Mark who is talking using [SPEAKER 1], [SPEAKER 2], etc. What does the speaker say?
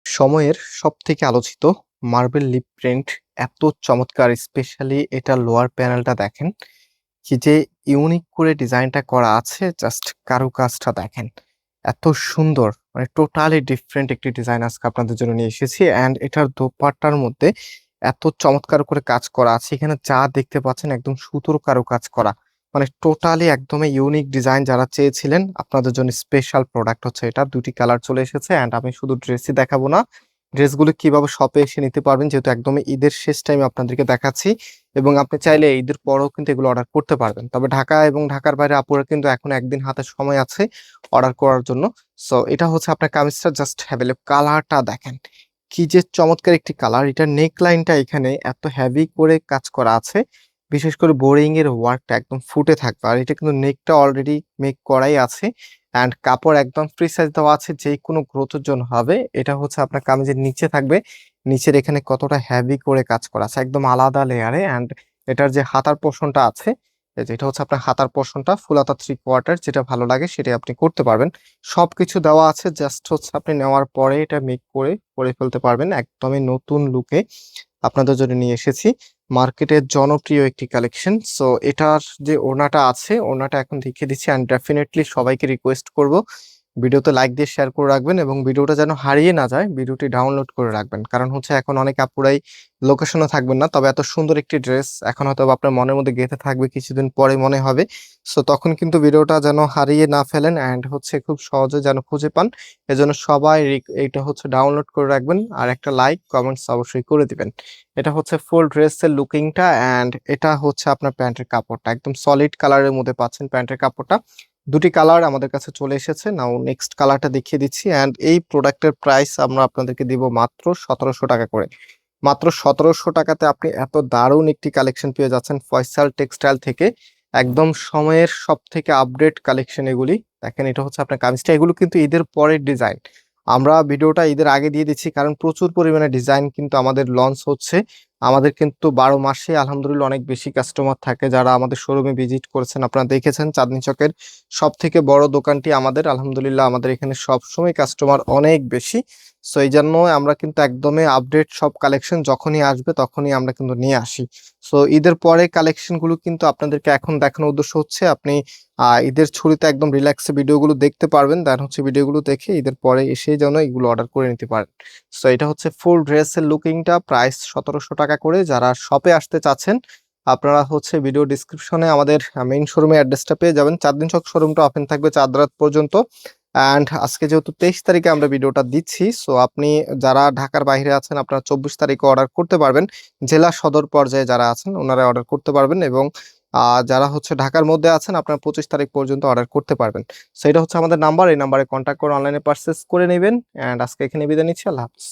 [SPEAKER 1] সময়ের সবথেকে আলোচিত মার্বেল লিপ প্রিন্ট এত চমৎকার! স্পেশালি এটার লোয়ার প্যানেলটা দেখেন। কি যে ইউনিক করে ডিজাইনটা করা আছে, জাস্ট কারুকাজটা দেখেন। এত সুন্দর, মানে টোটালি ডিফারেন্ট একটি ডিজাইন আজকে আপনাদের জন্য নিয়ে এসেছি। অ্যান্ড এটার দোপাট্টার মধ্যে এত চমৎকার করে কাজ করা আছে। এখানে যা দেখতে পাচ্ছেন একদম সুতোর কারুকাজ করা। মানে টোটালি একদমই ইউনিক ডিজাইন যারা চেয়েছিলেন, আপনাদের জন্য স্পেশাল প্রোডাক্ট হচ্ছে এটা। ২ টি কালার চলে এসেছে। অ্যান্ড আমি শুধু ড্রেসই দেখাবো না, ড্রেসগুলো কিভাবে শপে এসে নিতে পারবেন, যেহেতু একদমই ঈদের শেষ টাইমে আপনাদেরকে দেখাচ্ছি। এবং আপনি চাইলে ঈদের পরেও কিন্তু এগুলো অর্ডার করতে পারবেন। তবে ঢাকা এবং ঢাকার বাইরে আপুরা কিন্তু এখন ১ দিন হাতে সময় আছে অর্ডার করার জন্য। সো এটা হচ্ছে আপনার কামিজটা, জাস্ট হ্যাভ এ লুক। কালারটা দেখেন। কি যে চমৎকার একটি কালার! এটার নেক লাইনটা এখানে এত হেভি করে কাজ করা আছে। বিশেষ করে বোরিং এর ওয়ার্কটা একদম ফুটে থাকবে। আর এটা কিন্তু নেকটা অলরেডি মেক করাই আছে। অ্যান্ড কাপড় একদম ফ্রি সাইজ দেওয়া আছে, যেকোনো গ্রোথ এর জন্য হবে। এটা হচ্ছে আপনার কামিজের নিচে থাকবে। নিচের এখানে কতটা হেভি করে কাজ করা আছে, একদম আলাদা লেয়ারে। অ্যান্ড এটার যে হাতার পোরশনটা আছে, এই যে এটা হচ্ছে আপনার হাতার পোরশনটা, ফুল হাতা 3/4, যেটা ভালো লাগে সেটাই আপনি করতে পারবেন। সবকিছু দেওয়া আছে, জাস্ট হচ্ছে আপনি নেওয়ার পরে এটা মেক করে পরে ফেলতে পারবেন। একদমই নতুন লুকে আপনাদের জন্য নিয়ে এসেছি। মার্কেটের জনপ্রিয় একটি কালেকশন। সো এটার যে ওড়নাটা আছে, ওড়নাটা এখন দেখিয়ে দিচ্ছি। অ্যান্ড ডেফিনিটলি সবাইকে রিকোয়েস্ট করব, ভিডিওতে লাইক দিয়ে শেয়ার করে রাখবেন এবং ভিডিওটা যেন হারিয়ে না যায়, ভিডিওটি ডাউনলোড করে রাখবেন। কারণ হচ্ছে এখন অনেক আপুরাই লোকেশনে থাকবেন না। তবে এত সুন্দর একটি ড্রেস এখন হয়তোবা আপনার মনের মধ্যে গেঁথে থাকবে, কিছুদিন পরে মনে হবে। সো তখন কিন্তু ভিডিওটা যেন হারিয়ে না ফেলেন, অ্যান্ড হচ্ছে খুব সহজে যেন খুঁজে পান। এজন্য সবাই এইটা হচ্ছে ডাউনলোড করে রাখবেন আর একটা লাইক, কমেন্টস অবশ্যই করে দিবেন। এটা হচ্ছে ফুল ড্রেসের লুকিংটা। অ্যান্ড এটা হচ্ছে আপনার প্যান্টের কাপড়টা। একদম সলিড কালারের মধ্যে পাচ্ছেন প্যান্টের কাপড়টা। ২ টি কালার আমাদের কাছে চলে এসেছে। নাও নেক্সট কালারটা দেখিয়ে দিচ্ছি। অ্যান্ড এই প্রোডাক্টের প্রাইস আমরা আপনাদেরকে দিব মাত্র ৳১৭০০ করে। মাত্র ৳১৭০০ আপনি এত দারুণ একটি কালেকশন পেয়ে যাচ্ছেন ফয়সাল টেক্সটাইল থেকে। একদম সময়ের সবথেকে আপডেট কালেকশন এগুলি। দেখেন, এটা হচ্ছে আপনার কামিজটা। এগুলো কিন্তু ঈদের পরের ডিজাইন। আমরা ভিডিওটা ঈদের আগে দিয়ে দিচ্ছি, কারণ প্রচুর পরিমাণে ডিজাইন কিন্তু আমাদের লঞ্চ হচ্ছে। আমাদের কিন্তু ১২ মাসে আলহামদুলিল্লাহ অনেক বেশি কাস্টমার থাকে যারা আমাদের শোরুমে ভিজিট করেছেন। আপনারা দেখেছেন চাঁদনী চকের সবথেকে বড় দোকানটি আমাদের। আলহামদুলিল্লাহ আমাদের এখানে সবসময় কাস্টমার অনেক বেশি। সো এইজন্য আমরা কিন্তু একদমই আপডেট সব কালেকশন যখনই আসবে তখনই আমরা কিন্তু নিয়ে আসি। সো ঈদের পরে কালেকশনগুলো কিন্তু আপনাদেরকে এখন দেখানোর উদ্দেশ্য হচ্ছে আপনি ঈদের ছুটিতে একদম রিল্যাক্সে ভিডিওগুলো দেখতে পারবেন। দেন হচ্ছে ভিডিওগুলো দেখে ঈদের পরে এসেই যেন এগুলো অর্ডার করে নিতে পারেন। সো এটা হচ্ছে ফুল ড্রেসের লুকিংটা, প্রাইস ৳১৭০০ করে। যারা শপে আসতে চাচ্ছেন, আপনারা হচ্ছে ভিডিও ডেসক্রিপশনে আমাদের মেইন শোরুমের অ্যাড্রেসটা পেয়ে যাবেন। চাঁদনী চক শোরুমটা ওপেন থাকবে চাঁদ রাত পর্যন্ত। অ্যান্ড আজকে যেহেতু ২৩ তারিখে আমরা ভিডিওটা দিচ্ছি, সো আপনি যারা ঢাকার বাইরে আছেন আপনারা ২৪ তারিখে অর্ডার করতে পারবেন। জেলা সদর পর্যায়ে যারা আছেন ওনারা অর্ডার করতে পারবেন। এবং যারা হচ্ছে ঢাকার মধ্যে আছেন আপনারা ২৫ তারিখ পর্যন্ত অর্ডার করতে পারবেন। সো এটা হচ্ছে আমাদের নাম্বার। এই নাম্বারে কনট্যাক্ট করে অনলাইনে পারচেজ করে নিবেন। অ্যান্ড আজকে এখানে বিদায় নিচ্ছি। আল্লাহ হাফেজ।